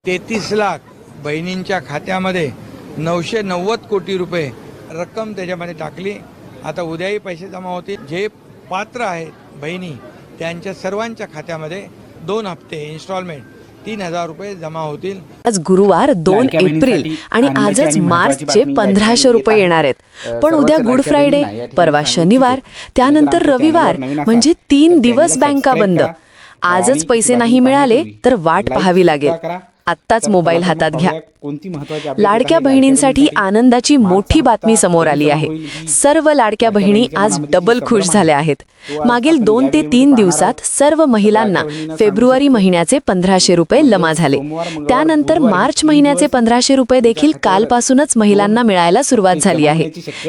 33 लाख बहिणींच्या खात्यामध्ये 990 कोटी रुपये रक्कम त्याच्यामध्ये टाकली। आता उद्याही पैसे जमा होतील। जे पात्र आहेत बहिणी त्यांच्या सर्वांच्या खात्यामध्ये 2 हप्ते इन्स्टॉलमेंट 3000 रुपये जमा होतील। आज गुरुवार 2 एप्रिल आणि आजच मार्चचे 1500 रुपये येणार आहेत। पण उद्या गुड फ्रायडे, परवा शनिवार, त्यानंतर रविवार, म्हणजे 3 दिवस बँका बंद। आजच पैसे नाही मिळाले तर वाट पाहावी लागेल। आत्ताच मोबाईल हातात घ्या। लाडक्या बहिणींसाठी आनंदाची मोठी बातमी समोर आली आहे। सर्व लाडक्या बहिणी आज डबल खुश झाल्या आहेत। मागील 2 ते 3 दिवसात सर्व महिलांना फेब्रुवारी महिन्याचे 1500 रुपये जमा झाले। त्यानंतर मार्च महिन्याचे 1500 रुपये देखील कालपासूनच महिलांना मिळायला सुरुवात झाली आहे।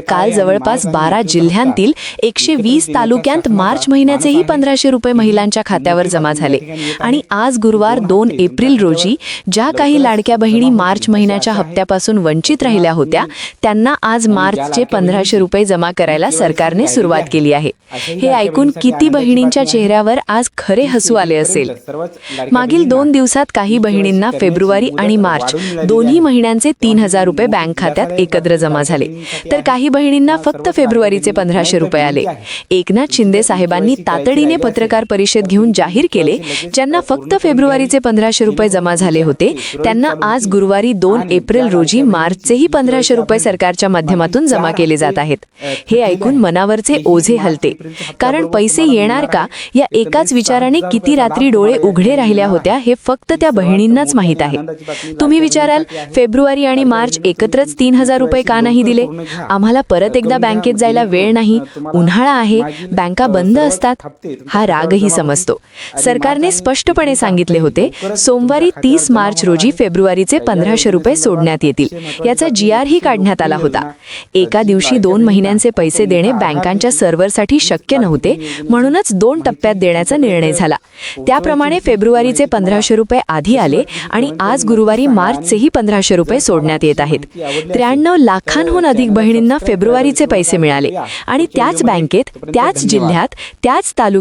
काल जवळपास 12 जिल्ह्यांतील 120 तालुक्यांत मार्च महिन्याचेही 1500 रुपये महिलांच्या खात्यावर जमा झाले। आणि आज गुरुवार 2 एप्रिल रोजी ज्या काही लाडक्या बहिणी मार्च महिन्याच्या हप्त्यापासून वंचित राहिल्या होत्या त्यांना आज मार्चचे 1500 रुपये जमा करायला सरकारने सुरुवात केली आहे। हे ऐकून किती बहिणींच्या चेहऱ्यावर आज खरे हसू आले असेल। मागील 2 दिवसात काही बहिणींना फेब्रुवारी आणि मार्च दोन्ही महिन्यांचे 3000 रुपये बँक खात्यात एकत्र जमा झाले, तर काही बहिणींना फक्त फेब्रुवारीचे 1500 रुपये आले। एकनाथ शिंदे साहेबांनी तातडीने पत्रकार परिषद घेऊन जाहीर केले, ज्यांना फक्त फेब्रुवारीचे 1500 रुपये जमा झाले होते त्यांना आज गुरुवारी 2 एप्रिल रोजी मार्चचेही 1500 रुपये सरकारच्या माध्यमातून जमा केले जात आहेत। हे ऐकून मनावरचे ओझे हलते, कारण पैसे येणार का या एकाच विचाराने किती रात्री डोळे उघडे राहिल्या होत्या हे फक्त त्या बहिणींनाच माहीत आहे। तुम्ही विचाराल, फेब्रुवारी आणि मार्च एकत्रच 3000 रुपये का नाही दिले? आम्हाला परत एकदा बँकेत जायला वेळ नाही, उन्हाळा आहे, बँका बंद असतात। हा रागही समजतो। सरकारने स्पष्टपणे सांगितले होते, सोमवारी 30 मार्च रोजी फेब्रुवारीचे 1500 रुपये सोडण्यात येतील। याचा GR ही काढण्यात आला होता। एका दिवशी 2 महिन्यांचे पैसे देणे बँकांच्या सर्व्हरसाठी शक्य नव्हते, म्हणूनच 2 टप्प्यात देण्याचा निर्णय झाला। त्याप्रमाणे फेब्रुवारीचे 1500 रुपये आधी आले आणि आज गुरुवारी मार्चचेही 1500 रुपये सोडण्यात येत आहेत। 93 लाखांहून अधिक बहिणींना फेब्रुवारीचे पैसे मिळाले आणि त्याच बँकेत, त्याच जिल्ह्यात, त्याच तालुक्यात